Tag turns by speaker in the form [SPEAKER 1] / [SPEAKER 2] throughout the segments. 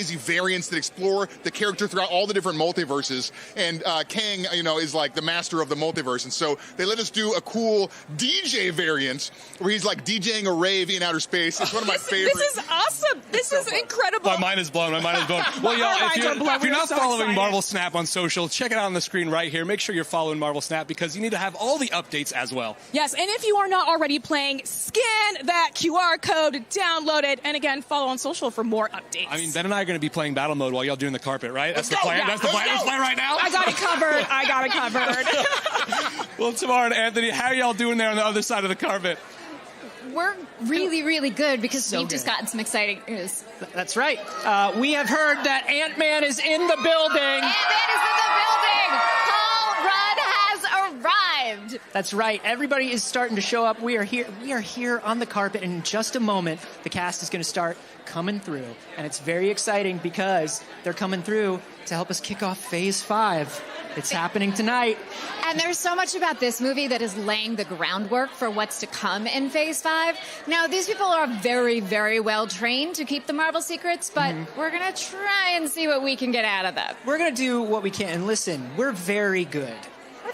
[SPEAKER 1] crazy variants that explore the character throughout all the different multiverses. And Kang, is like the master of the multiverse. And so they let us do a cool DJ variant where he's like DJing a rave in outer space. It's one of my favorites.
[SPEAKER 2] This is awesome. This is incredible.
[SPEAKER 3] My mind is blown. Well, y'all, if you're not following Marvel Snap on social, check it out on the screen right here. Make sure you're following Marvel Snap because you need to have all the updates as well.
[SPEAKER 2] Yes, and if you are not already playing, scan that QR code, download it, and again, follow on social for more updates.
[SPEAKER 3] I mean, Ben and I are going to be playing battle mode while y'all doing the carpet, right? That's the plan. That's the plan. Let's play right now.
[SPEAKER 2] I got it covered.
[SPEAKER 3] Well, Tamara and Anthony, how are y'all doing there on the other side of the carpet?
[SPEAKER 4] We're really, really good because we've just gotten some exciting news.
[SPEAKER 5] That's right. We have heard that Ant-Man is in the building.
[SPEAKER 4] Ant-Man is in the building. Paul Rudd has arrived.
[SPEAKER 5] That's right. Everybody is starting to show up. We are here. We are here on the carpet, and in just a moment, the cast is going to start coming through, and it's very exciting because they're coming through to help us kick off Phase 5. It's happening tonight.
[SPEAKER 4] And there's so much about this movie that is laying the groundwork for what's to come in Phase 5. Now, these people are very, very well trained to keep the Marvel secrets, but we're going to try and see what we can get out of them.
[SPEAKER 5] We're going to do what we can. And listen, we're very good.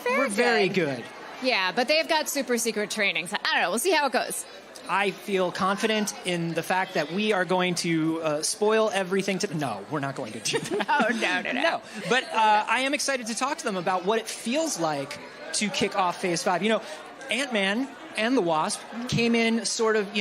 [SPEAKER 4] We're
[SPEAKER 5] very good.
[SPEAKER 4] Yeah, but they've got super secret training. So I don't know. We'll see how it goes.
[SPEAKER 5] I feel confident in the fact that we are going to spoil everything. No, we're not going to do that.
[SPEAKER 4] Oh, no.
[SPEAKER 5] But I am excited to talk to them about what it feels like to kick off Phase 5. Ant-Man and the Wasp came in sort of,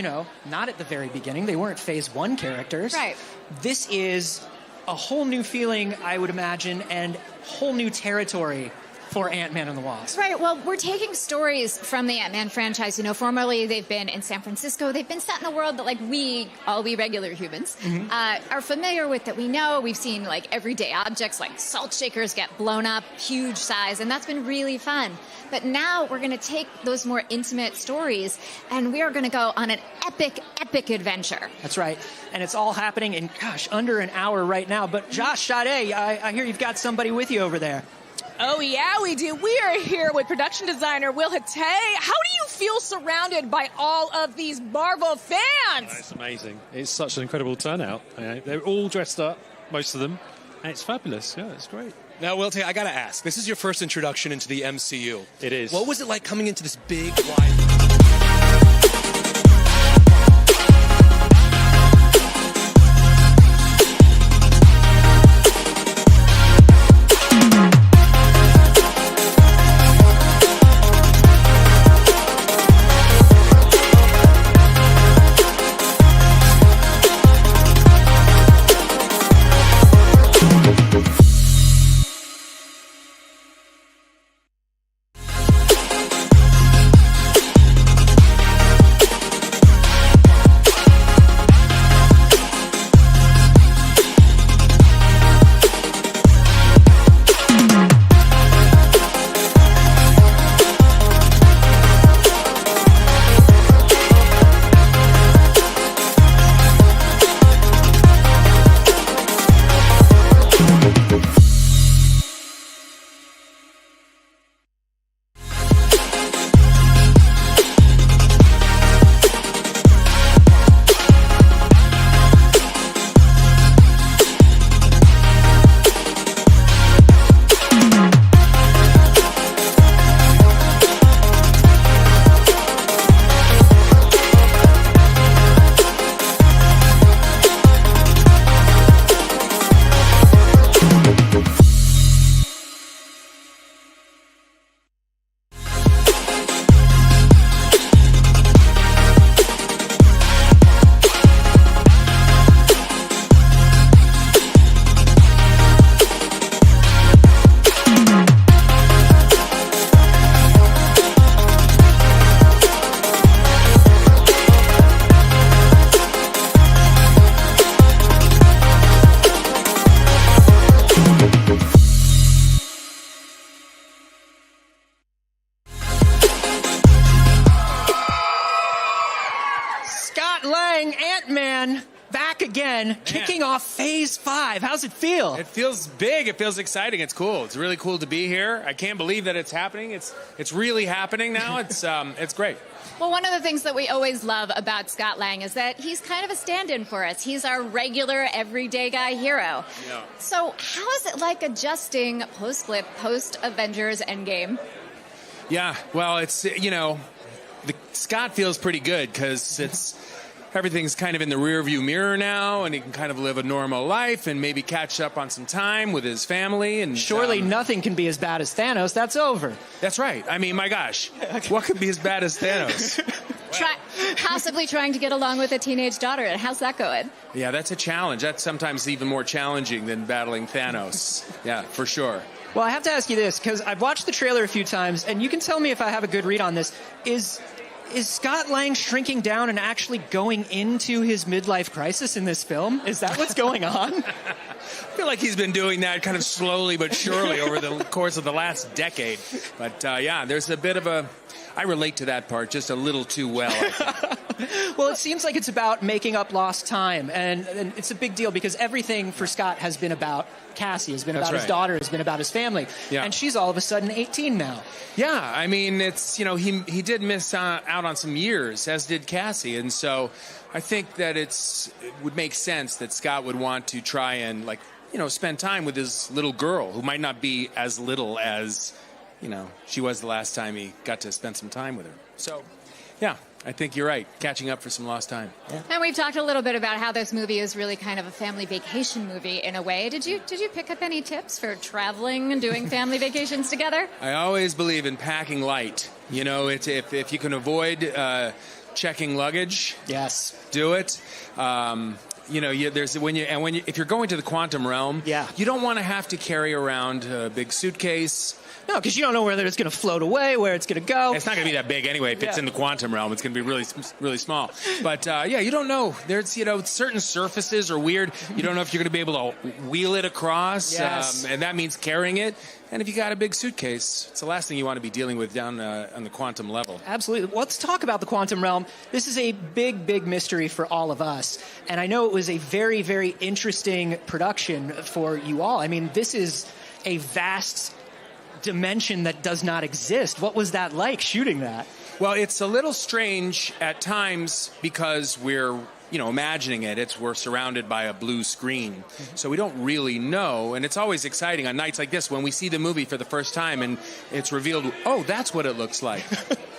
[SPEAKER 5] not at the very beginning. They weren't Phase 1 characters.
[SPEAKER 4] Right.
[SPEAKER 5] This is a whole new feeling, I would imagine, and whole new territory for Ant-Man and the Wasp.
[SPEAKER 4] Right. Well, we're taking stories from the Ant-Man franchise. Formerly they've been in San Francisco. They've been set in a world that, we regular humans, are familiar with, that we know. We've seen, everyday objects like salt shakers get blown up, huge size, and that's been really fun. But now we're going to take those more intimate stories, and we are going to go on an epic, epic adventure.
[SPEAKER 5] That's right. And it's all happening in, under an hour right now. But Josh, Sade, I hear you've got somebody with you over there.
[SPEAKER 2] Oh, yeah, we do. We are here with production designer Will Hatay. How do you feel surrounded by all of these Marvel fans?
[SPEAKER 6] It's amazing. It's such an incredible turnout. They're all dressed up, most of them, and it's fabulous. Yeah, it's great.
[SPEAKER 3] Now, Will Hatay, I got to ask. This is your first introduction into the MCU.
[SPEAKER 6] It is.
[SPEAKER 3] What was it like coming into this big, wide...
[SPEAKER 5] again, kicking off Phase 5. How's it feel?
[SPEAKER 3] It feels big. It feels exciting. It's cool. It's really cool to be here. I can't believe that it's happening. It's really happening now. It's great.
[SPEAKER 4] Well, one of the things that we always love about Scott Lang is that he's kind of a stand-in for us. He's our regular, everyday guy hero.
[SPEAKER 3] Yeah.
[SPEAKER 4] So how is it like adjusting post-Flip, post-Avengers Endgame?
[SPEAKER 3] Yeah, well, it's, Scott feels pretty good because everything's kind of in the rearview mirror now, and he can kind of live a normal life and maybe catch up on some time with his family. And
[SPEAKER 5] surely nothing can be as bad as Thanos. That's over.
[SPEAKER 3] That's right. I mean, my gosh, what could be as bad as Thanos?
[SPEAKER 4] Possibly trying to get along with a teenage daughter. How's that going?
[SPEAKER 3] Yeah, that's a challenge. That's sometimes even more challenging than battling Thanos. Yeah, for sure.
[SPEAKER 5] Well, I have to ask you this, because I've watched the trailer a few times, and you can tell me if I have a good read on this. Is Scott Lang shrinking down and actually going into his midlife crisis in this film? Is that what's going on?
[SPEAKER 3] I feel like he's been doing that kind of slowly but surely over the course of the last decade. But, there's a bit of a... I relate to that part just a little too well, I think.
[SPEAKER 5] Well, it seems like it's about making up lost time, and it's a big deal because everything for Scott has been about Cassie, has been about his daughter, has been about his family, and she's all of a sudden 18 now.
[SPEAKER 3] Yeah, I mean, it's, he did miss out on some years, as did Cassie, and so I think that it would make sense that Scott would want to try and, spend time with his little girl, who might not be as little as, she was the last time he got to spend some time with her. So, yeah, I think you're right. Catching up for some lost time. Yeah.
[SPEAKER 4] And we've talked a little bit about how this movie is really kind of a family vacation movie in a way. Did you pick up any tips for traveling and doing family vacations together?
[SPEAKER 3] I always believe in packing light. If you can avoid checking luggage,
[SPEAKER 5] yes,
[SPEAKER 3] do it. If you're going to the quantum realm, you don't want to have to carry around a big suitcase.
[SPEAKER 5] No, because you don't know whether it's going to float away, where it's going to go.
[SPEAKER 3] It's not going to be that big anyway. If it's in the quantum realm, it's going to be really, really small. But, you don't know. There's, certain surfaces are weird. You don't know if you're going to be able to wheel it across.
[SPEAKER 5] Yes.
[SPEAKER 3] And that means carrying it. And if you got a big suitcase, it's the last thing you want to be dealing with down on the quantum level.
[SPEAKER 5] Absolutely. Let's talk about the quantum realm. This is a big, big mystery for all of us. And I know it was a very, very interesting production for you all. I mean, this is a vast dimension that does not exist. What was that like, shooting that?
[SPEAKER 3] Well, it's a little strange at times because we're imagining it. We're surrounded by a blue screen. So we don't really know. And it's always exciting on nights like this when we see the movie for the first time and it's revealed, oh, that's what it looks like.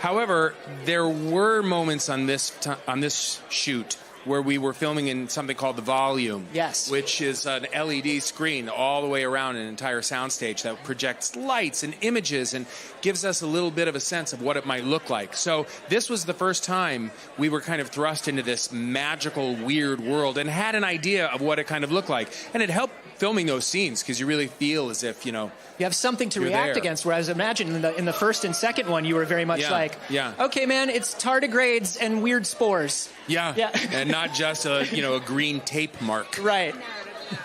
[SPEAKER 3] However, there were moments on this shoot where we were filming in something called the volume, which is an LED screen all the way around an entire soundstage that projects lights and images and gives us a little bit of a sense of what it might look like. So this was the first time we were kind of thrust into this magical, weird world and had an idea of what it kind of looked like. And it helped filming those scenes because you really feel as if, you
[SPEAKER 5] have something to react against, whereas imagine in the first and second one, you were very much okay, man, it's tardigrades and weird spores.
[SPEAKER 3] Yeah. And not just a green tape mark.
[SPEAKER 5] Right.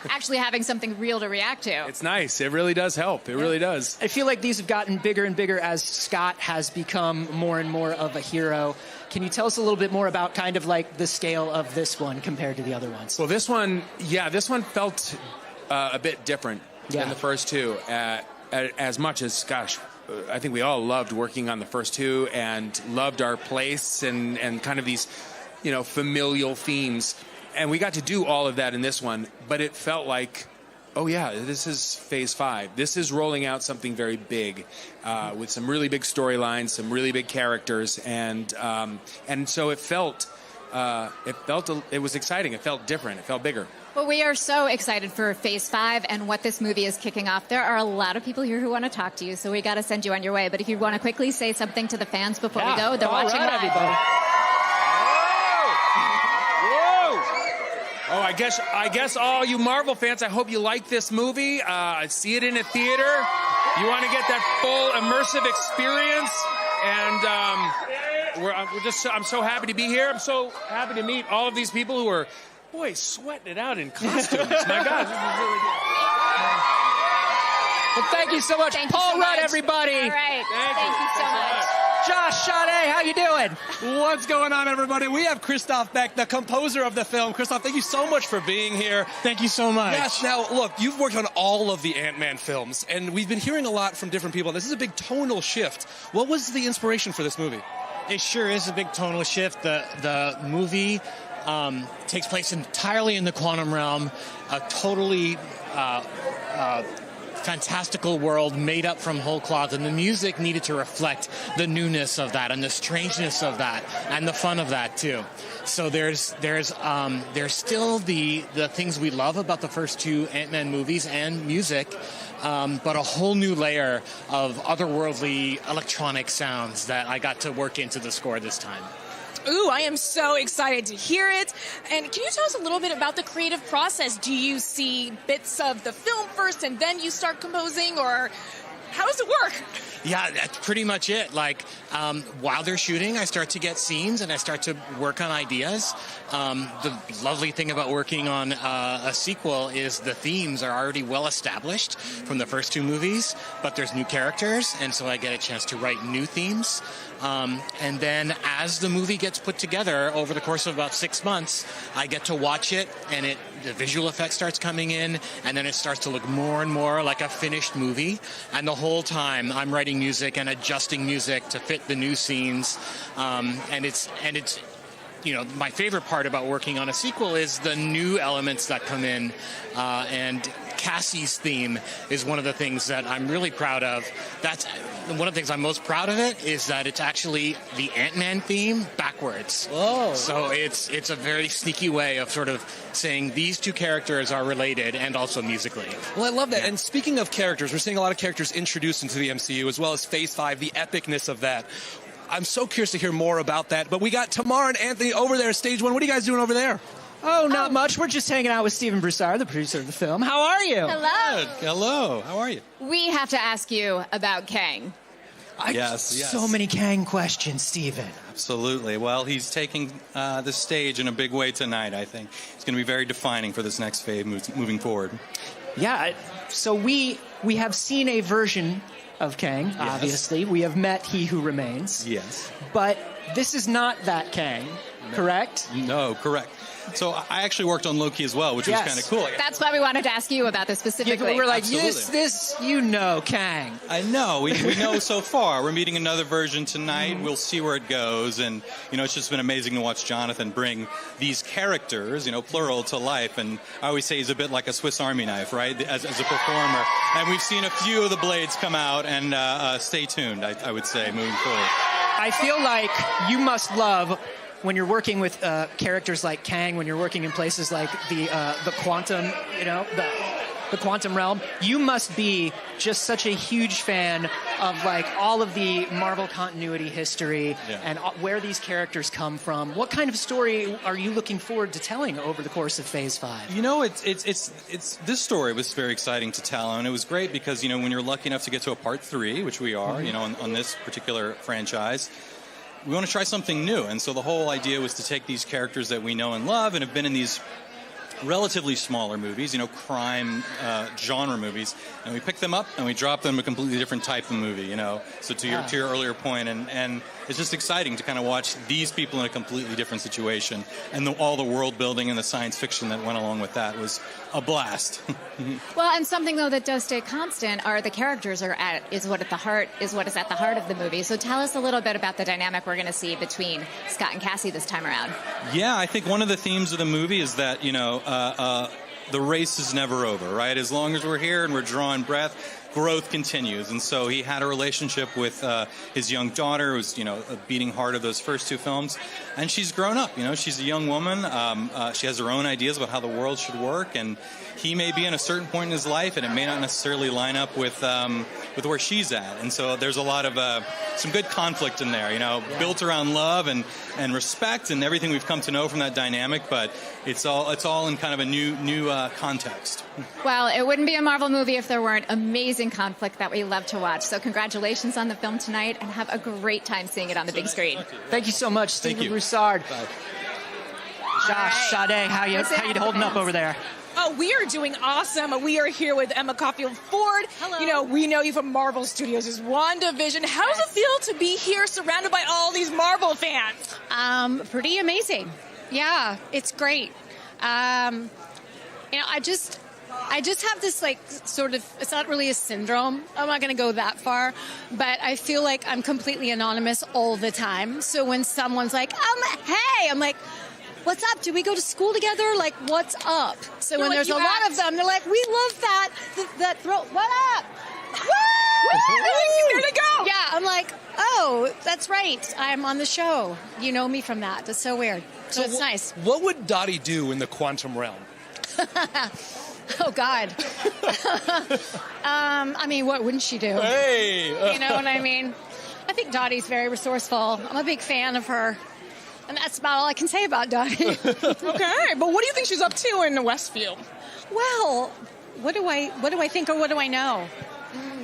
[SPEAKER 4] Actually having something real to react to.
[SPEAKER 3] It's nice. It really does help. It really does.
[SPEAKER 5] I feel like these have gotten bigger and bigger as Scott has become more and more of a hero. Can you tell us a little bit more about kind of like the scale of this one compared to the other ones?
[SPEAKER 3] Well, this one felt a bit different than the first two. As much as, I think we all loved working on the first two and loved our place and kind of these, familial themes. And we got to do all of that in this one, but it felt like, this is Phase 5. This is rolling out something very big with some really big storylines, some really big characters, and so it was exciting. It felt different. It felt bigger.
[SPEAKER 4] Well, we are so excited for Phase 5 and what this movie is kicking off. There are a lot of people here who want to talk to you, so we got to send you on your way. But if you want to quickly say something to the fans before we go, they're watching live.
[SPEAKER 5] Everybody.
[SPEAKER 3] Oh, I guess all you Marvel fans, I hope you like this movie. See it in a theater. You want to get that full immersive experience, and I'm so happy to be here. I'm so happy to meet all of these people who are, sweating it out in costumes. My God, this is really good.
[SPEAKER 5] Well, thank you so much, Paul Rudd, everybody.
[SPEAKER 4] All right, thank you so much.
[SPEAKER 5] Josh, Sade, how you doing?
[SPEAKER 7] What's going on, everybody? We have Christoph Beck, the composer of the film. Christoph, thank you so much for being here.
[SPEAKER 5] Thank you so much.
[SPEAKER 7] Yes, now, look, you've worked on all of the Ant-Man films, and we've been hearing a lot from different people. This is a big tonal shift. What was the inspiration for this movie?
[SPEAKER 8] It sure is a big tonal shift. The movie takes place entirely in the quantum realm, a totally fantastical world made up from whole cloth, and the music needed to reflect the newness of that and the strangeness of that and the fun of that too. So there's still the things we love about the first two Ant-Man movies and music, but a whole new layer of otherworldly electronic sounds that I got to work into the score this time.
[SPEAKER 2] Ooh, I am so excited to hear it. And can you tell us a little bit about the creative process? Do you see bits of the film first and then you start composing, or how does it work?
[SPEAKER 8] Yeah, that's pretty much it. Like, while they're shooting, I start to get scenes and I start to work on ideas. The lovely thing about working on a sequel is the themes are already well established from the first two movies, but there's new characters, and so I get a chance to write new themes. And then as the movie gets put together over the course of about 6 months, I get to watch it, and the visual effect starts coming in, and then it starts to look more and more like a finished movie. And the whole time I'm writing music and adjusting music to fit the new scenes. And it's my favorite part about working on a sequel is the new elements that come in, and Cassie's theme is one of the things that I'm really proud of. That's one of the things I'm most proud of it, is that it's actually the Ant-Man theme backwards.
[SPEAKER 7] Whoa.
[SPEAKER 8] So it's a very sneaky way of sort of saying these two characters are related, and also musically.
[SPEAKER 7] Well, I love that. And speaking of characters, we're seeing a lot of characters introduced into the MCU, as well as Phase 5, the epicness of that. I'm so curious to hear more about that. But we got Tamar and Anthony over there, Stage 1. What are you guys doing over there?
[SPEAKER 5] Oh, not much. We're just hanging out with Stephen Broussard, the producer of the film. How are you?
[SPEAKER 4] Hello.
[SPEAKER 9] Good. Hello. How are you?
[SPEAKER 4] We have to ask you about Kang.
[SPEAKER 9] Yes.
[SPEAKER 5] So many Kang questions, Stephen.
[SPEAKER 9] Absolutely. Well, he's taking the stage in a big way tonight, I think. It's going to be very defining for this next phase moving forward.
[SPEAKER 5] Yeah, so we have seen a version of Kang, obviously. We have met He Who Remains.
[SPEAKER 9] Yes.
[SPEAKER 5] But this is not that Kang, correct?
[SPEAKER 9] No, correct. So I actually worked on Loki as well, which was kind of cool.
[SPEAKER 4] That's why we wanted to ask you about this specifically.
[SPEAKER 5] We're like,
[SPEAKER 9] Absolutely.
[SPEAKER 5] this, Kang.
[SPEAKER 9] I know. We know so far. We're meeting another version tonight. We'll see where it goes. And, it's just been amazing to watch Jonathan bring these characters, plural, to life. And I always say he's a bit like a Swiss Army knife, right, as a performer. And we've seen a few of the blades come out. And stay tuned, I would say, moving forward.
[SPEAKER 5] I feel like you must love when you're working with characters like Kang, when you're working in places like the quantum, the quantum realm. You must be just such a huge fan of like all of the Marvel continuity history and where these characters come from. What kind of story are you looking forward to telling over the course of Phase 5?
[SPEAKER 9] It's this story was very exciting to tell, and it was great because when you're lucky enough to get to a part 3, which we are, on this particular franchise. We want to try something new, and so the whole idea was to take these characters that we know and love and have been in these relatively smaller movies, crime genre movies, and we pick them up and we drop them a completely different type of movie, So to your earlier point, and it's just exciting to kind of watch these people in a completely different situation, and all the world building and the science fiction that went along with that was a blast.
[SPEAKER 4] Well, and something though that does stay constant are the characters is what is at the heart of the movie. So tell us a little bit about the dynamic we're going to see between Scott and Cassie this time around.
[SPEAKER 9] Yeah, I think one of the themes of the movie is that the race is never over, right? As long as we're here and we're drawing breath, growth continues. And so he had a relationship with his young daughter, who was, a beating heart of those first two films. And she's grown up, she's a young woman. She has her own ideas about how the world should work. And he may be in a certain point in his life, and it may not necessarily line up with where she's at. And so there's a lot of some good conflict in there, built around love and respect and everything we've come to know from that dynamic. But it's all in kind of a new context.
[SPEAKER 4] Well, it wouldn't be a Marvel movie if there weren't amazing conflict that we love to watch. So congratulations on the film tonight, and have a great time seeing it on the big screen.
[SPEAKER 5] Thank you so much, Stephen Broussard.
[SPEAKER 9] Bye.
[SPEAKER 5] Josh, Sade, how you holding up over there?
[SPEAKER 2] Oh, we are doing awesome. We are here with Emma Caulfield Ford.
[SPEAKER 10] Hello.
[SPEAKER 2] You know, we know you from Marvel Studios' WandaVision. How does it feel to be here surrounded by all these Marvel fans?
[SPEAKER 10] Pretty amazing. Yeah, it's great. I just have this like sort of, it's not really a syndrome. I'm not going to go that far, but I feel like I'm completely anonymous all the time. So when someone's like, hey, I'm like, what's up? Do we go to school together? Like, what's up? So when there's a lot of them, they're like, we love that throat. What up?
[SPEAKER 2] Woo! There to go.
[SPEAKER 10] Yeah, I'm like, oh, that's right. I'm on the show. You know me from that. That's so weird. So it's nice.
[SPEAKER 7] What would Dottie do in the quantum realm?
[SPEAKER 10] Oh, God. I mean, what wouldn't she do?
[SPEAKER 7] Hey!
[SPEAKER 10] You know what I mean? I think Dottie's very resourceful. I'm a big fan of her. And that's about all I can say about Dottie.
[SPEAKER 2] Okay, but what do you think she's up to in Westview?
[SPEAKER 10] Well, what do I think or what do I know?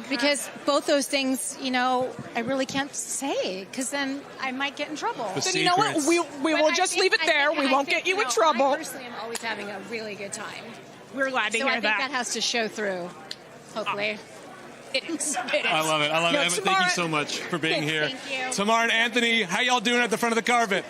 [SPEAKER 10] Because both those things, I really can't say because then I might get in trouble.
[SPEAKER 2] Then you know what? We will just leave it there. We won't get you in trouble.
[SPEAKER 10] I personally am always having a really good time.
[SPEAKER 2] We're glad to
[SPEAKER 10] So
[SPEAKER 2] hear
[SPEAKER 10] I think that has to show through, hopefully.
[SPEAKER 2] It is.
[SPEAKER 9] I love it.
[SPEAKER 2] No,
[SPEAKER 9] Emma, thank you so much for being here.
[SPEAKER 10] Thank you.
[SPEAKER 7] Tamar and Anthony, how y'all doing at the front of the carpet?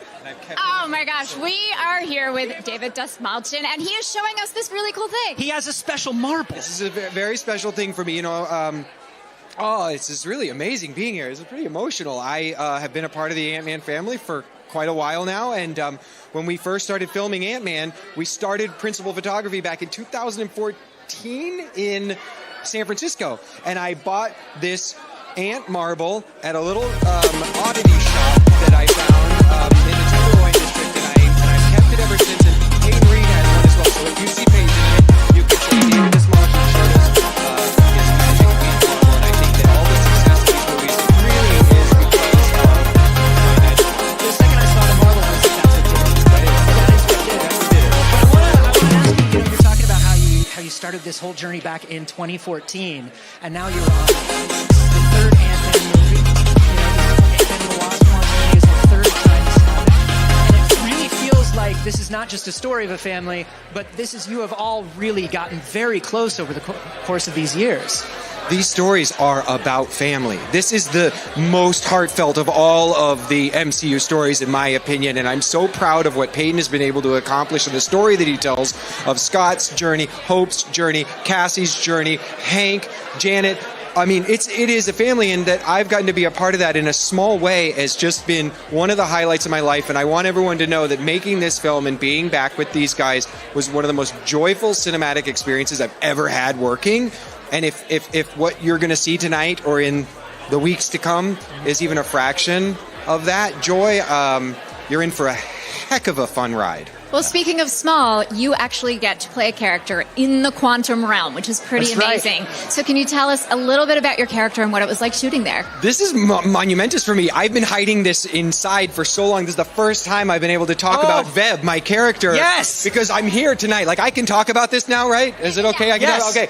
[SPEAKER 4] Oh my gosh, we are here with David Dastmalchian, and he is showing us this really cool thing.
[SPEAKER 5] He has a special marble.
[SPEAKER 11] This is a very special thing for me, it's just really amazing being here. It's pretty emotional. I have been a part of the Ant-Man family for quite a while now, and when we first started filming Ant-Man, we started principal photography back in 2014 in San Francisco, and I bought this ant marble at a little oddity shop that I found in the Tenderloin district, and I've kept it ever since, and Peyton Reed has one as well, so if you see Peyton in it, you can see David Dastmalchian showed us his magic bead marble, and I think that all the success of these movies really is because of my magic.
[SPEAKER 5] The second I saw the marble, I was like, that's what did it. That is what did it. But I want to ask you, you're talking about how you started this whole journey back in 2014, and now you're on the third Ant-Man movie. Ant-Man and the Wasp Quantumania is the third time it's happened. And it really feels like this is not just a story of a family, but you have all really gotten very close over the course of these years.
[SPEAKER 11] These stories are about family. This is the most heartfelt of all of the MCU stories, in my opinion, and I'm so proud of what Peyton has been able to accomplish in the story that he tells of Scott's journey, Hope's journey, Cassie's journey, Hank, Janet. I mean, it is a family, and that I've gotten to be a part of that in a small way has just been one of the highlights of my life, and I want everyone to know that making this film and being back with these guys was one of the most joyful cinematic experiences I've ever had working. And if what you're going to see tonight or in the weeks to come is even a fraction of that joy, you're in for a heck of a fun ride.
[SPEAKER 4] Well, speaking of small, you actually get to play a character in the quantum realm, which is pretty amazing. Right. So can you tell us a little bit about your character and what it was like shooting there?
[SPEAKER 11] This is monumentous for me. I've been hiding this inside for so long. This is the first time I've been able to talk about Veb, my character.
[SPEAKER 5] Yes!
[SPEAKER 11] Because I'm here tonight. Like, I can talk about this now, right? Is it okay? I can
[SPEAKER 5] yes.
[SPEAKER 11] Okay.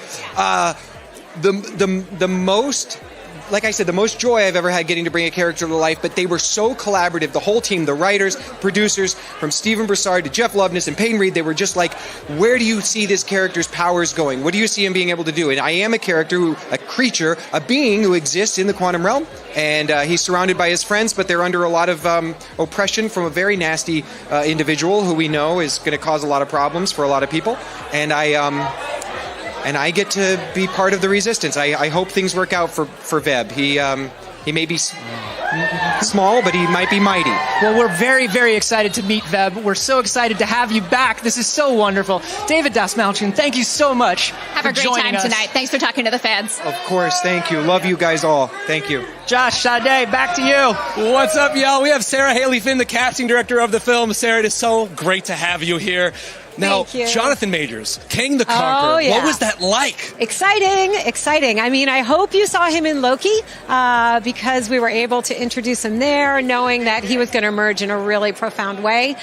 [SPEAKER 11] The most... Like I said, the most joy I've ever had getting to bring a character to life, but they were so collaborative. The whole team, the writers, producers, from Stephen Broussard to Jeff Loveness and Peyton Reed, they were just like, where do you see this character's powers going? What do you see him being able to do? And I am a character, a creature, a being who exists in the quantum realm, and he's surrounded by his friends, but they're under a lot of oppression from a very nasty individual who we know is going to cause a lot of problems for a lot of people. And I get to be part of the resistance. I hope things work out for Veb. He may be small, but he might be mighty.
[SPEAKER 5] Well, we're very, very excited to meet Veb. We're so excited to have you back. This is so wonderful. David Dastmalchian, thank you so much
[SPEAKER 4] Have a great time tonight. Thanks for talking to the fans.
[SPEAKER 11] Of course, thank you. Love you guys all. Thank you.
[SPEAKER 5] Josh, Sade, back to you.
[SPEAKER 7] What's up, y'all? We have Sarah Haley Finn, the casting director of the film. Sarah, it is so great to have you here. Now, Jonathan Majors, King the Conqueror, what was that like?
[SPEAKER 12] Exciting. I mean, I hope you saw him in Loki because we were able to introduce him there, knowing that he was going to emerge in a really profound way.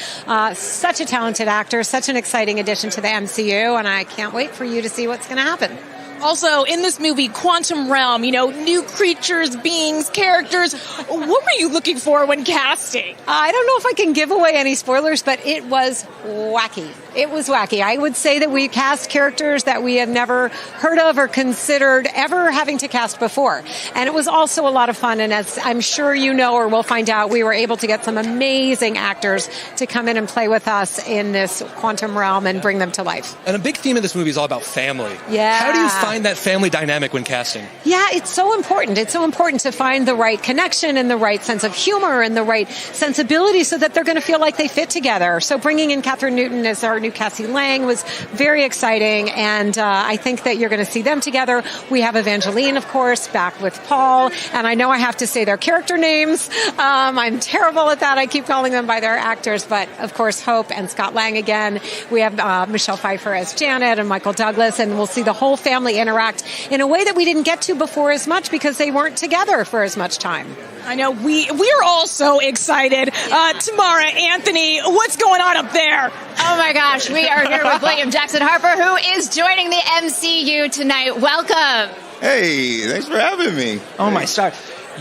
[SPEAKER 12] Such a talented actor, such an exciting addition to the MCU, and I can't wait for you to see what's going to happen.
[SPEAKER 2] Also, in this movie, Quantum Realm, new creatures, beings, characters. What were you looking for when casting?
[SPEAKER 12] I don't know if I can give away any spoilers, but it was wacky. It was wacky. I would say that we cast characters that we have never heard of or considered ever having to cast before. And it was also a lot of fun. And as I'm sure you know or we'll find out, we were able to get some amazing actors to come in and play with us in this quantum realm and bring them to life.
[SPEAKER 7] And a big theme of this movie is all about family.
[SPEAKER 12] Yeah.
[SPEAKER 7] How do you find that family dynamic when casting?
[SPEAKER 12] Yeah, it's so important. It's so important to find the right connection and the right sense of humor and the right sensibility so that they're going to feel like they fit together. So bringing in Catherine Newton as our new Cassie Lang was very exciting, and I think that you're going to see them together. We have Evangeline, of course, back with Paul, and I know I have to say their character names. I'm terrible at that. I keep calling them by their actors, but of course Hope and Scott Lang again. We have Michelle Pfeiffer as Janet and Michael Douglas, and we'll see the whole family interact in a way that we didn't get to before as much because they weren't together for as much time.
[SPEAKER 2] I know we're all so excited. Tamara, Anthony, what's going on up there?
[SPEAKER 4] Oh my gosh, we are here with William Jackson Harper, who is joining the MCU tonight. Welcome.
[SPEAKER 13] Hey, thanks for having me.
[SPEAKER 5] Oh my star.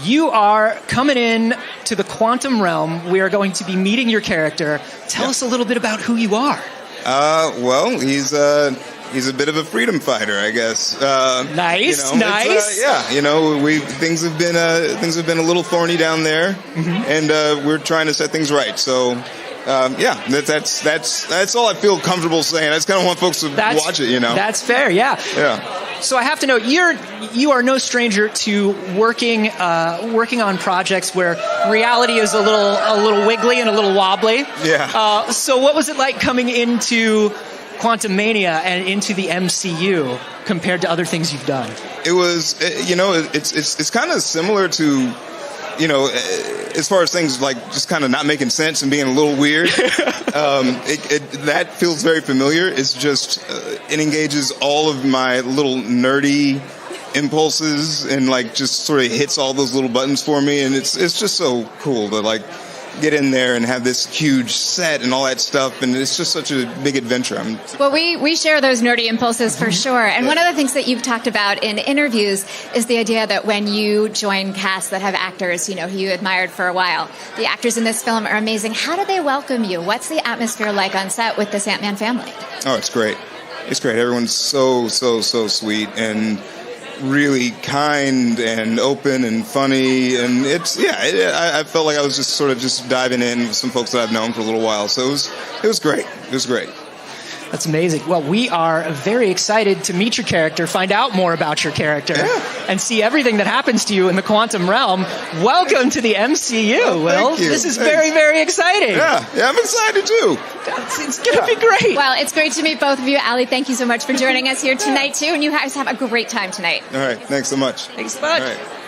[SPEAKER 5] You are coming in to the quantum realm. We are going to be meeting your character. Tell us a little bit about who you are.
[SPEAKER 13] Well, he's a bit of a freedom fighter, I guess.
[SPEAKER 5] Nice.
[SPEAKER 13] Yeah, things have been a little thorny down there, and we're trying to set things right. So, that's all I feel comfortable saying. I just kind of want folks to watch it.
[SPEAKER 5] That's fair. Yeah.
[SPEAKER 13] Yeah.
[SPEAKER 5] So I have to know you are no stranger to working on projects where reality is a little wiggly and a little wobbly.
[SPEAKER 13] Yeah.
[SPEAKER 5] So what was it like coming into Quantum Mania and into the MCU compared to other things you've done?
[SPEAKER 13] It was, it's kind of similar to, as far as things like just kind of not making sense and being a little weird. That feels very familiar. It's just, it engages all of my little nerdy impulses and like just sort of hits all those little buttons for me. And it's just so cool to like get in there and have this huge set and all that stuff, and it's just such a big adventure.
[SPEAKER 4] Well, we share those nerdy impulses for sure. And one of the things that you've talked about in interviews is the idea that when you join casts that have actors, who you admired for a while, the actors in this film are amazing. How do they welcome you? What's the atmosphere like on set with this Ant-Man family?
[SPEAKER 13] Oh, it's great. It's great. Everyone's so sweet and really kind and open and funny, and I felt like I was just diving in with some folks that I've known for a little while, so it was great. It was great.
[SPEAKER 5] That's amazing. Well, we are very excited to meet your character, find out more about your character, and see everything that happens to you in the quantum realm. Welcome to the MCU, Will.
[SPEAKER 13] Thank you.
[SPEAKER 5] This is very, very exciting.
[SPEAKER 13] Yeah, I'm excited too.
[SPEAKER 5] It's going to be great.
[SPEAKER 4] Well, it's great to meet both of you. Allie, thank you so much for joining us here tonight, too, and you guys have a great time tonight.
[SPEAKER 13] All right, thanks so much.
[SPEAKER 5] Thanks so much.
[SPEAKER 13] All right.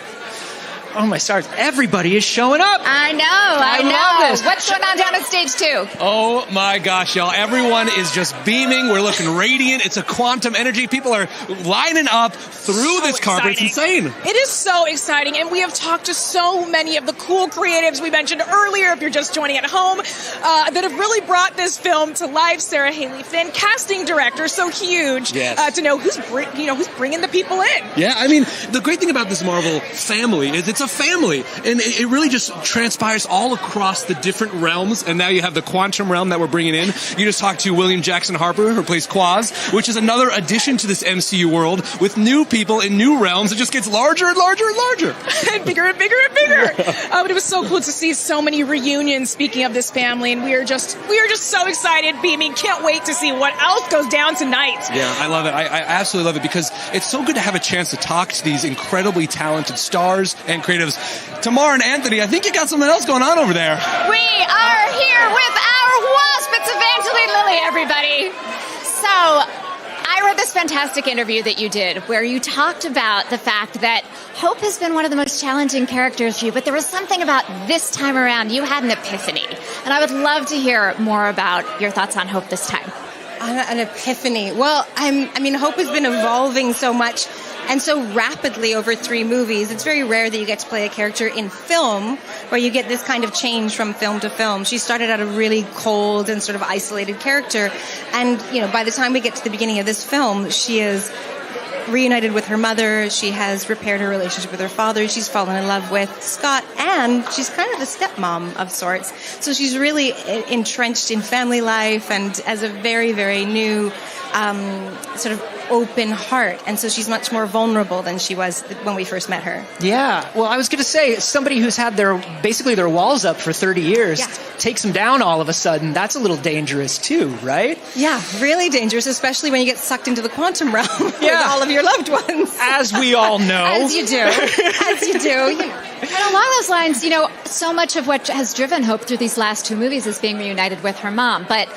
[SPEAKER 5] Oh my stars, everybody is showing up.
[SPEAKER 4] I know.
[SPEAKER 5] I love this.
[SPEAKER 4] What's going on down at stage 2?
[SPEAKER 7] Oh my gosh, y'all. Everyone is just beaming. We're looking radiant. It's a quantum energy. People are lining up through this carpet. It's insane.
[SPEAKER 2] It is so exciting, and we have talked to so many of the cool creatives we mentioned earlier, if you're just joining at home, that have really brought this film to life. Sarah Haley Finn, casting director, so huge to know who's bringing the people in.
[SPEAKER 7] Yeah, I mean, the great thing about this Marvel family is it's a family, and it really just transpires all across the different realms, and now you have the quantum realm that we're bringing in. You just talked to William Jackson Harper, who plays Quaz, which is another addition to this MCU world with new people in new realms. It just gets larger and larger and larger.
[SPEAKER 2] And bigger and bigger and bigger. But it was so cool to see so many reunions, speaking of this family, and we are just so excited, beaming. Can't wait to see what else goes down tonight.
[SPEAKER 7] Yeah, I love it. I absolutely love it because it's so good to have a chance to talk to these incredibly talented stars and creatives. Tamara and Anthony, I think you got something else going on over there.
[SPEAKER 4] We are here with our wasp. It's Evangeline Lilly, everybody. So, I read this fantastic interview that you did where you talked about the fact that Hope has been one of the most challenging characters for you, but there was something about this time around. You had an epiphany. And I would love to hear more about your thoughts on Hope this time.
[SPEAKER 14] An epiphany. Well, Hope has been evolving so much and so rapidly over 3 movies. It's very rare that you get to play a character in film where you get this kind of change from film to film. She started out a really cold and sort of isolated character, and by the time we get to the beginning of this film, she is reunited with her mother. She has repaired her relationship with her father. She's fallen in love with Scott, and she's kind of a stepmom of sorts. So she's really entrenched in family life and as a very, very new sort of open heart. And so she's much more vulnerable than she was when we first met her.
[SPEAKER 5] Yeah. Well, I was going to say, somebody who's had basically their walls up for 30 years takes them down all of a sudden. That's a little dangerous too, right?
[SPEAKER 14] Yeah, really dangerous, especially when you get sucked into the quantum realm with all of your loved ones.
[SPEAKER 5] As we all know.
[SPEAKER 14] As you do. As you do.
[SPEAKER 4] And along those lines, so much of what has driven Hope through these last two movies is being reunited with her mom. But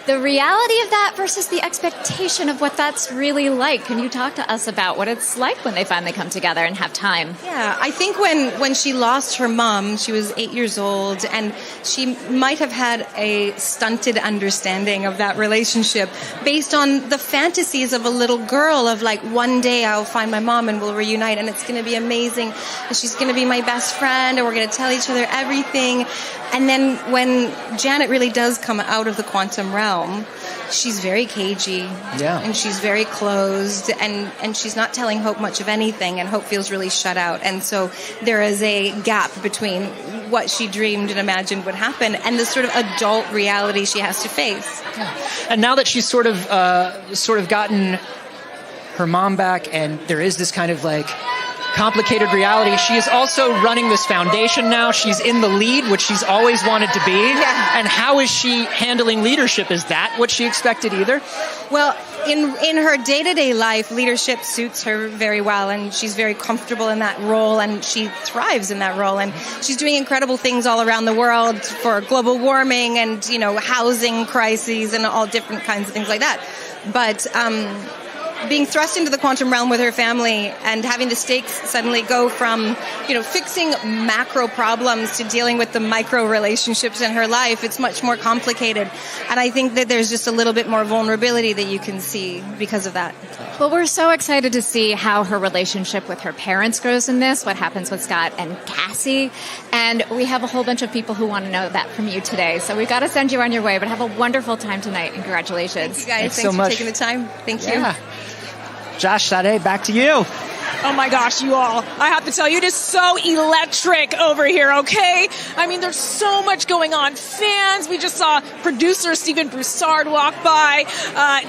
[SPEAKER 4] the reality of that versus the expectation of what that's really like. Can you talk to us about what it's like when they finally come together and have time?
[SPEAKER 14] Yeah, I think when she lost her mom, she was 8 years old, and she might have had a stunted understanding of that relationship based on the fantasies of a little girl of like, one day I'll find my mom and we'll reunite and it's going to be amazing. And she's going to be my best friend and we're going to tell each other everything. And then when Janet really does come out of the quantum realm, she's very cagey.
[SPEAKER 5] Yeah.
[SPEAKER 14] And she's very closed, and she's not telling Hope much of anything, and Hope feels really shut out. And so there is a gap between what she dreamed and imagined would happen and the sort of adult reality she has to face.
[SPEAKER 5] Yeah. And now that she's sort of gotten her mom back, and there is this kind of like complicated reality. She is also running this foundation now. She's in the lead, which she's always wanted to be.
[SPEAKER 14] Yeah.
[SPEAKER 5] And how is she handling leadership? Is that what she expected either?
[SPEAKER 14] Well, in her day-to-day life, leadership suits her very well, and she's very comfortable in that role, and she thrives in that role. And she's doing incredible things all around the world for global warming and, housing crises and all different kinds of things like that. But being thrust into the quantum realm with her family and having the stakes suddenly go from, fixing macro problems to dealing with the micro relationships in her life, it's much more complicated. And I think that there's just a little bit more vulnerability that you can see because of that.
[SPEAKER 4] Well, we're so excited to see how her relationship with her parents grows in this, what happens with Scott and Cassie. And we have a whole bunch of people who want to know that from you today. So we've got to send you on your way, but have a wonderful time tonight. And congratulations.
[SPEAKER 14] Thank you guys.
[SPEAKER 5] Thanks
[SPEAKER 14] Thanks
[SPEAKER 5] so
[SPEAKER 14] for
[SPEAKER 5] much.
[SPEAKER 14] taking the time. Thank you.
[SPEAKER 5] Yeah. Josh, Sade, back to you.
[SPEAKER 2] Oh my gosh, you all. I have to tell you, it is so electric over here, okay? I mean, there's so much going on. Fans, we just saw producer Stephen Broussard walk by.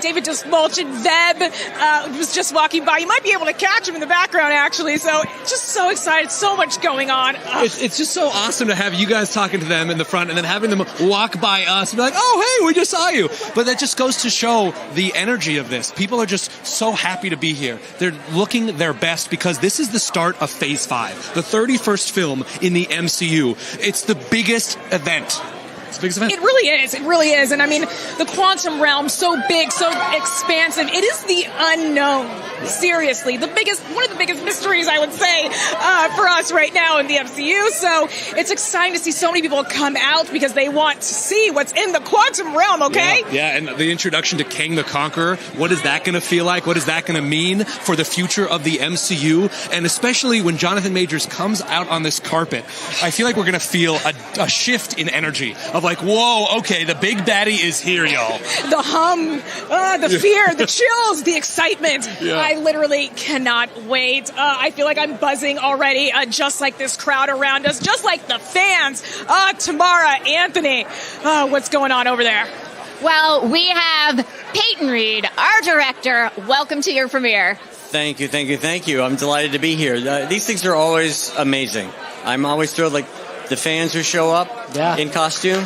[SPEAKER 2] David Dastmalchian-Webb was just walking by. You might be able to catch him in the background, actually. So just so excited. So much going on.
[SPEAKER 7] It's just so awesome to have you guys talking to them in the front and then having them walk by us and be like, oh, hey, we just saw you. But that just goes to show the energy of this. People are just so happy to be here. They're looking their best because this is the start of Phase 5, the 31st film in the MCU. It's the biggest event. It's the biggest event.
[SPEAKER 2] It really is. It really is. And I mean, the quantum realm, so big, so expansive. It is the unknown. Seriously. One of the biggest mysteries, I would say, for us right now in the MCU. So it's exciting to see so many people come out because they want to see what's in the quantum realm, okay?
[SPEAKER 7] Yeah, and the introduction to Kang the Conqueror, what is that going to feel like? What is that going to mean for the future of the MCU? And especially when Jonathan Majors comes out on this carpet, I feel like we're going to feel a shift in energy of like, whoa, okay, the big baddie is here, y'all.
[SPEAKER 2] The hum, the fear, the chills, the excitement.
[SPEAKER 7] Yeah.
[SPEAKER 2] I literally cannot wait. I feel like I'm buzzing already, just like this crowd around us, just like the fans. Tamara, Anthony, what's going on over there?
[SPEAKER 4] Well, we have Peyton Reed, our director. Welcome to your premiere.
[SPEAKER 15] Thank you. I'm delighted to be here. These things are always amazing. I'm always thrilled, like the fans who show up in costume.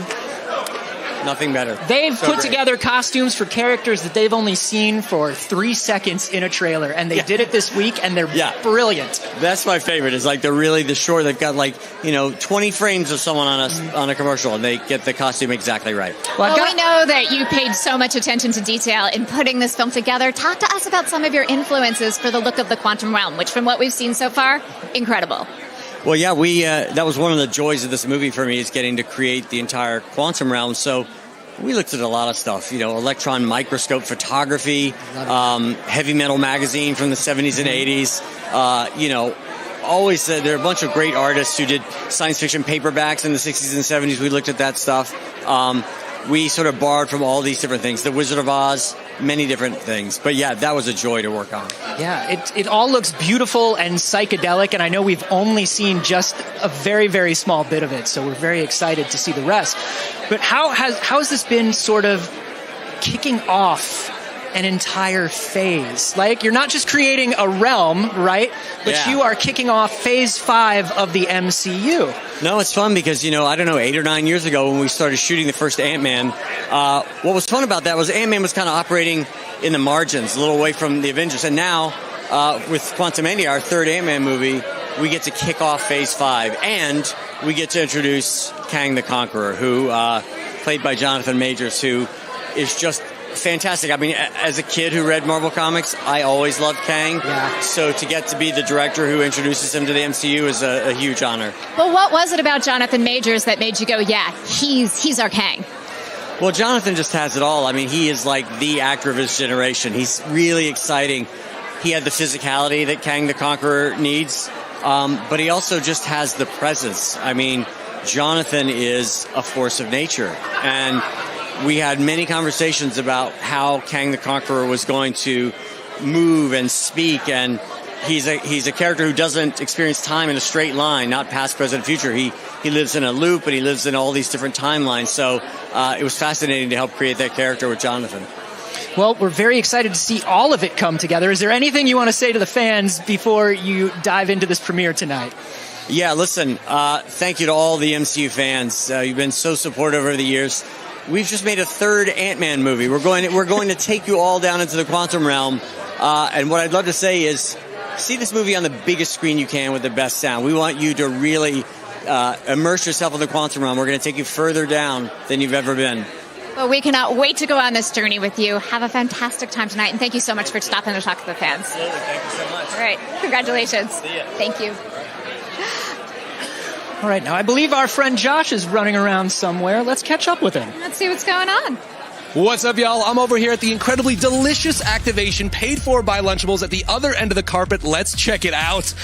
[SPEAKER 15] Nothing better.
[SPEAKER 5] They've put together costumes for characters that they've only seen for 3 seconds in a trailer, and they did it this week, and they're brilliant.
[SPEAKER 15] That's my favorite. Is like the short. They've got 20 frames of someone on a commercial, and they get the costume exactly right.
[SPEAKER 4] Well, we know that you paid so much attention to detail in putting this film together. Talk to us about some of your influences for the look of the quantum realm, which, from what we've seen so far, incredible.
[SPEAKER 15] Well, yeah, that was one of the joys of this movie for me, is getting to create the entire quantum realm. So we looked at a lot of stuff, electron microscope photography, heavy metal magazine from the 70s and 80s. Always there are a bunch of great artists who did science fiction paperbacks in the 60s and 70s. We looked at that stuff. We sort of borrowed from all these different things. The Wizard of Oz, many different things. But yeah, that was a joy to work on.
[SPEAKER 5] Yeah, it all looks beautiful and psychedelic, and I know we've only seen just a very, very small bit of it, so we're very excited to see the rest. But how has this been sort of kicking off an entire phase? Like, you're not just creating a realm, right? But
[SPEAKER 15] Yeah.
[SPEAKER 5] you are kicking off phase 5 of the MCU.
[SPEAKER 15] No, it's fun because, I don't know, 8 or 9 years ago when we started shooting the first Ant-Man, what was fun about that was Ant-Man was kind of operating in the margins, a little away from the Avengers. And now, with Quantumania, our third Ant-Man movie, we get to kick off phase 5. And we get to introduce Kang the Conqueror, who, played by Jonathan Majors, who is just fantastic. I mean, as a kid who read Marvel Comics, I always loved Kang.
[SPEAKER 5] Yeah.
[SPEAKER 15] So to get to be the director who introduces him to the MCU is a huge honor.
[SPEAKER 4] But what was it about Jonathan Majors that made you go, yeah, he's our Kang?
[SPEAKER 15] Well, Jonathan just has it all. I mean, he is like the actor of his generation. He's really exciting. He had the physicality that Kang the Conqueror needs, but he also just has the presence. I mean, Jonathan is a force of nature. And we had many conversations about how Kang the Conqueror was going to move and speak, and he's a character who doesn't experience time in a straight line, not past, present, future. He lives in a loop, and he lives in all these different timelines. So it was fascinating to help create that character with Jonathan.
[SPEAKER 5] Well, we're very excited to see all of it come together. Is there anything you want to say to the fans before you dive into this premiere tonight?
[SPEAKER 15] Yeah, listen, thank you to all the MCU fans. You've been so supportive over the years. We've just made a third Ant-Man movie. We're going to take you all down into the quantum realm. And what I'd love to say is, see this movie on the biggest screen you can with the best sound. We want you to really immerse yourself in the quantum realm. We're going to take you further down than you've ever been.
[SPEAKER 4] Well, we cannot wait to go on this journey with you. Have a fantastic time tonight, and thank you so much for stopping to talk to the fans.
[SPEAKER 15] Absolutely. Thank you so much.
[SPEAKER 4] All right. Congratulations.
[SPEAKER 15] See ya.
[SPEAKER 4] Thank you.
[SPEAKER 5] All right, now I believe our friend Josh is running around somewhere. Let's catch up with him.
[SPEAKER 4] Let's see what's going on.
[SPEAKER 7] What's up, y'all? I'm over here at the incredibly delicious activation paid for by Lunchables at the other end of the carpet. Let's check it out.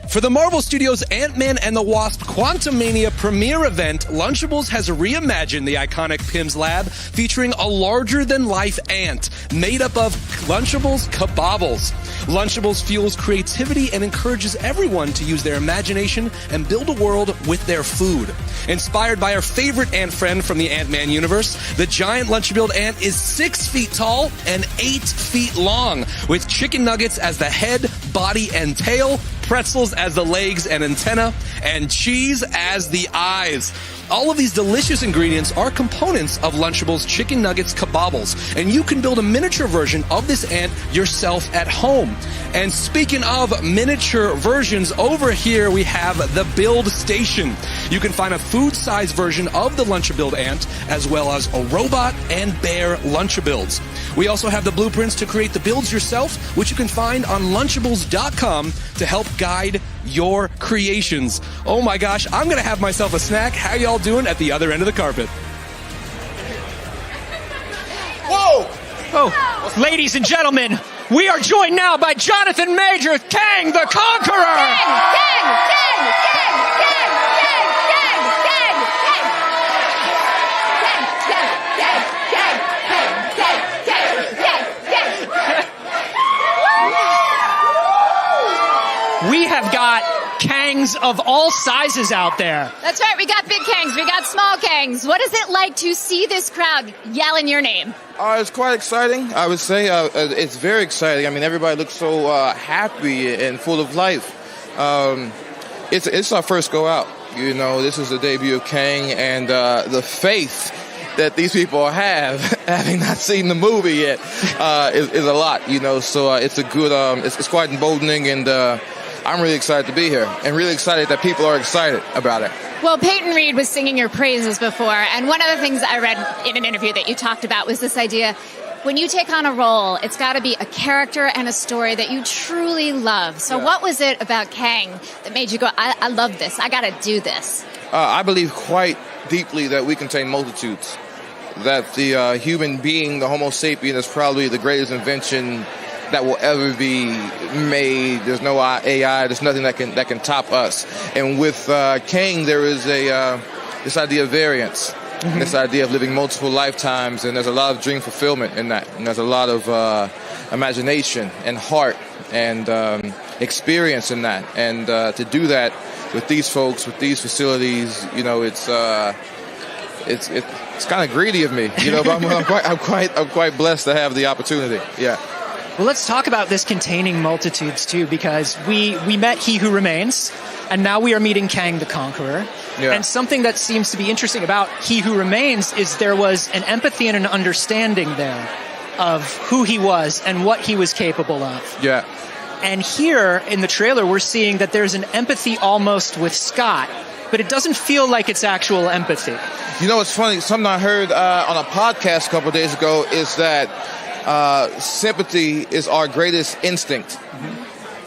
[SPEAKER 7] For the Marvel Studios' Ant-Man and the Wasp Quantumania premiere event, Lunchables has reimagined the iconic Pym's Lab, featuring a larger-than-life ant made up of Lunchables Kabobbles. Lunchables fuels creativity and encourages everyone to use their imagination and build a world with their food. Inspired by our favorite ant friend from the Ant-Man universe, the giant Lunchables ant is 6 feet tall and 8 feet long, with chicken nuggets as the head, body, and tail, pretzels as the legs and antenna, and cheese as the eyes. All of these delicious ingredients are components of Lunchables Chicken Nuggets Kabobbles, and you can build a miniature version of this ant yourself at home. And speaking of miniature versions, over here we have the Build Station. You can find a food-sized version of the Lunchabuild ant, as well as a robot and bear Lunchabuilds. We also have the blueprints to create the builds yourself, which you can find on Lunchables.com to help guide your creations. Oh my gosh, I'm gonna have myself a snack. How y'all doing at the other end of the carpet?
[SPEAKER 5] Whoa! Oh, ladies and gentlemen, we are joined now by Jonathan Majors, Kang the Conqueror! We have got Kangs of all sizes out there.
[SPEAKER 4] That's right. We got big Kangs. We got small Kangs. What is it like to see this crowd yelling your name?
[SPEAKER 16] It's quite exciting, I would say. It's very exciting. I mean, everybody looks so happy and full of life. It's our first go out. You know, this is the debut of Kang, and the faith that these people have, having not seen the movie yet, is a lot. You know, so it's a good. It's quite emboldening, and I'm really excited to be here, and really excited that people are excited about it.
[SPEAKER 4] Well, Peyton Reed was singing your praises before, and one of the things I read in an interview that you talked about was this idea, when you take on a role, it's got to be a character and a story that you truly love. So what was it about Kang that made you go, I love this, I got to do this?
[SPEAKER 16] I believe quite deeply that we contain multitudes, that the human being, the Homo sapien, is probably the greatest invention that will ever be made. There's no AI. There's nothing that can top us. And with Kang, there is this idea of variance. This idea of living multiple lifetimes, and there's a lot of dream fulfillment in that. And there's a lot of imagination and heart and experience in that. And to do that with these folks, with these facilities, you know, it's kind of greedy of me, you know. But I'm quite blessed to have the opportunity. Yeah.
[SPEAKER 5] Well, let's talk about this containing multitudes too, because we met He Who Remains, and now we are meeting Kang the Conqueror. Yeah. And something that seems to be interesting about He Who Remains is there was an empathy and an understanding there of who he was and what he was capable of.
[SPEAKER 16] Yeah.
[SPEAKER 5] And here in the trailer, we're seeing that there's an empathy almost with Scott, but it doesn't feel like it's actual empathy.
[SPEAKER 16] You know, it's funny. Something I heard on a podcast a couple of days ago is that sympathy is our greatest instinct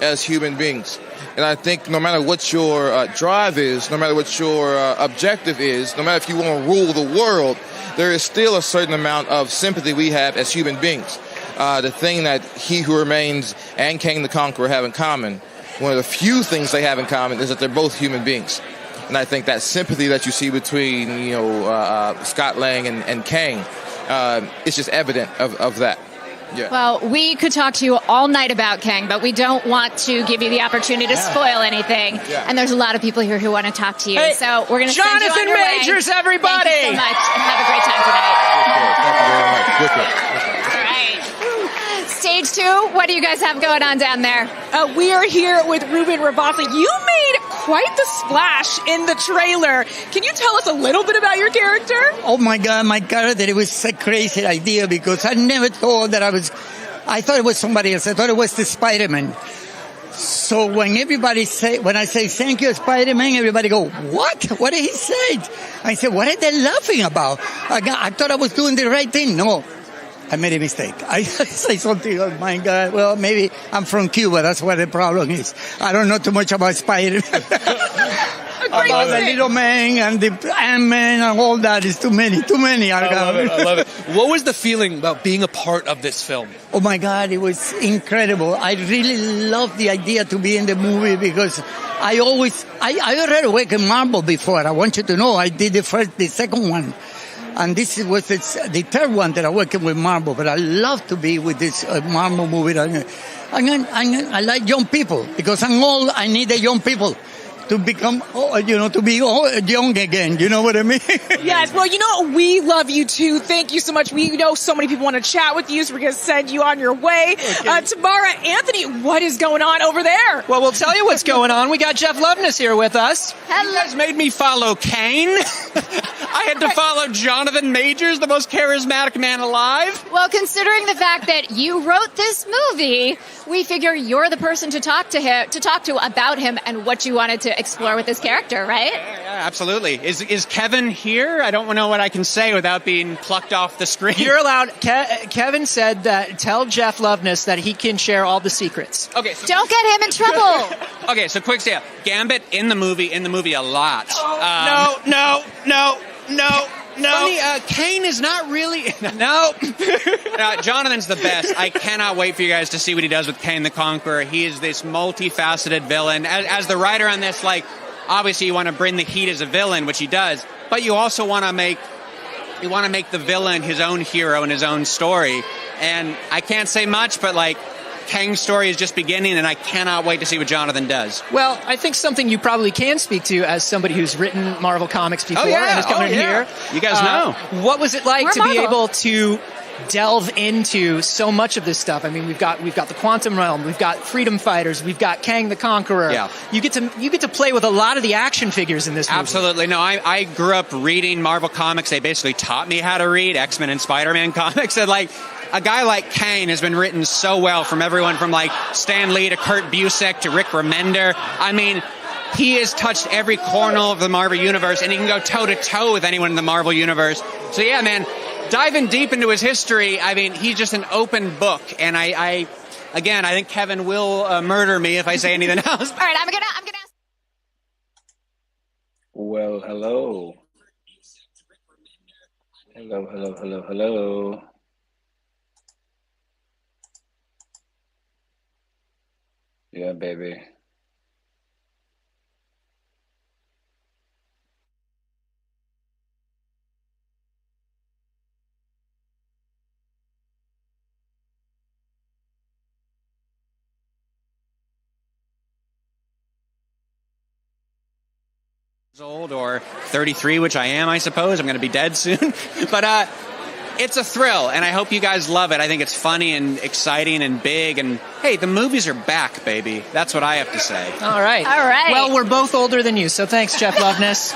[SPEAKER 16] as human beings. And I think no matter what your drive is, no matter what your objective is, no matter if you want to rule the world, there is still a certain amount of sympathy we have as human beings. The thing that He Who Remains and Kang the Conqueror have in common, one of the few things they have in common, is that they're both human beings. And I think that sympathy that you see between, you know, Scott Lang and Kang, is just evident of that. Yeah.
[SPEAKER 4] Well, we could talk to you all night about Kang, but we don't want to give you the opportunity to spoil anything. Yeah. And there's a lot of people here who want to talk to you.
[SPEAKER 5] Hey,
[SPEAKER 4] so we're going to send you on
[SPEAKER 5] Jonathan
[SPEAKER 4] your way.
[SPEAKER 5] Majors, everybody!
[SPEAKER 4] Thank you so much, and have a great time tonight. All right. Stage 2, what do you guys have going on down there?
[SPEAKER 2] We are here with Ruben Rabasa. You made quite the splash in the trailer. Can you tell us a little bit about your character?
[SPEAKER 17] Oh my God, my character, it was a crazy idea because I never thought that I thought it was somebody else. I thought it was the Spider-Man. So when I say thank you, Spider-Man, everybody go, what? What did he say? I said, what are they laughing about? I thought I was doing the right thing. No. I made a mistake. I say something, oh my God, well, maybe I'm from Cuba. That's what the problem is. I don't know too much about Spider-Man. About the little man and the Ant-Man and all that is too many.
[SPEAKER 7] I love it. What was the feeling about being a part of this film?
[SPEAKER 17] Oh my God, it was incredible. I really loved the idea to be in the movie because I already worked in Marvel before. I want you to know I did the second one. And this was the third one that I worked with Marvel, but I love to be with this Marvel movie. I like young people because I need the young people to become, to be young again. You know what I mean?
[SPEAKER 2] Yes. Well, you know, we love you too. Thank you so much. We know so many people want to chat with you, so we're going to send you on your way. Okay. Tamara, Anthony, what is going on over there?
[SPEAKER 5] Well, we'll tell you what's going on. We got Jeff Loveness here with us.
[SPEAKER 3] You guys made me follow Kane. I had to follow Jonathan Majors, the most charismatic man alive.
[SPEAKER 4] Well, considering the fact that you wrote this movie, we figure you're the person to talk to about him and what you wanted to explore with this character, right?
[SPEAKER 3] Yeah, absolutely. Is Kevin here? I don't know what I can say without being plucked off the screen.
[SPEAKER 5] You're allowed. Kevin said that tell Jeff Loveness that he can share all the secrets.
[SPEAKER 3] Okay.
[SPEAKER 4] So don't get him in trouble.
[SPEAKER 3] Okay, so quick step. Gambit in the movie a lot. No. Funny, Kane is not really... No. Jonathan's the best. I cannot wait for you guys to see what he does with Kane the Conqueror. He is this multifaceted villain. As the writer on this, obviously you want to bring the heat as a villain, which he does, but you also want to make the villain his own hero and his own story. And I can't say much, but Kang's story is just beginning, and I cannot wait to see what Jonathan does.
[SPEAKER 5] Well, I think something you probably can speak to as somebody who's written Marvel Comics before and is coming in here.
[SPEAKER 3] You guys know.
[SPEAKER 5] What was it like to be able to delve into so much of this stuff? I mean, we've got the Quantum Realm, we've got Freedom Fighters, we've got Kang the Conqueror. Yeah. You get to play with a lot of the action figures in this movie.
[SPEAKER 3] Absolutely. No, I grew up reading Marvel Comics. They basically taught me how to read X-Men and Spider-Man comics, and a guy like Kane has been written so well from everyone from Stan Lee to Kurt Busiek to Rick Remender. I mean, he has touched every corner of the Marvel Universe, and he can go toe-to-toe with anyone in the Marvel Universe. So yeah, man, diving deep into his history, I mean, he's just an open book. And I think Kevin will murder me if I say anything else.
[SPEAKER 4] All right, I'm gonna ask.
[SPEAKER 18] Well, hello. Hello. Yeah, baby.
[SPEAKER 19] old or 33, which I am, I suppose. I'm going to be dead soon. But it's a thrill, and I hope you guys love it. I think it's funny and exciting and big. And hey, the movies are back, baby. That's what I have to say.
[SPEAKER 5] All right.
[SPEAKER 4] All right.
[SPEAKER 5] Well, we're both older than you, so thanks, Jeff Loveness.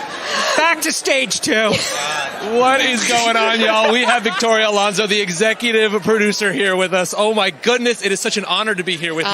[SPEAKER 5] Back to stage 2.
[SPEAKER 7] What is going on, y'all? We have Victoria Alonso, the executive producer, here with us. Oh my goodness, it is such an honor to be here with you.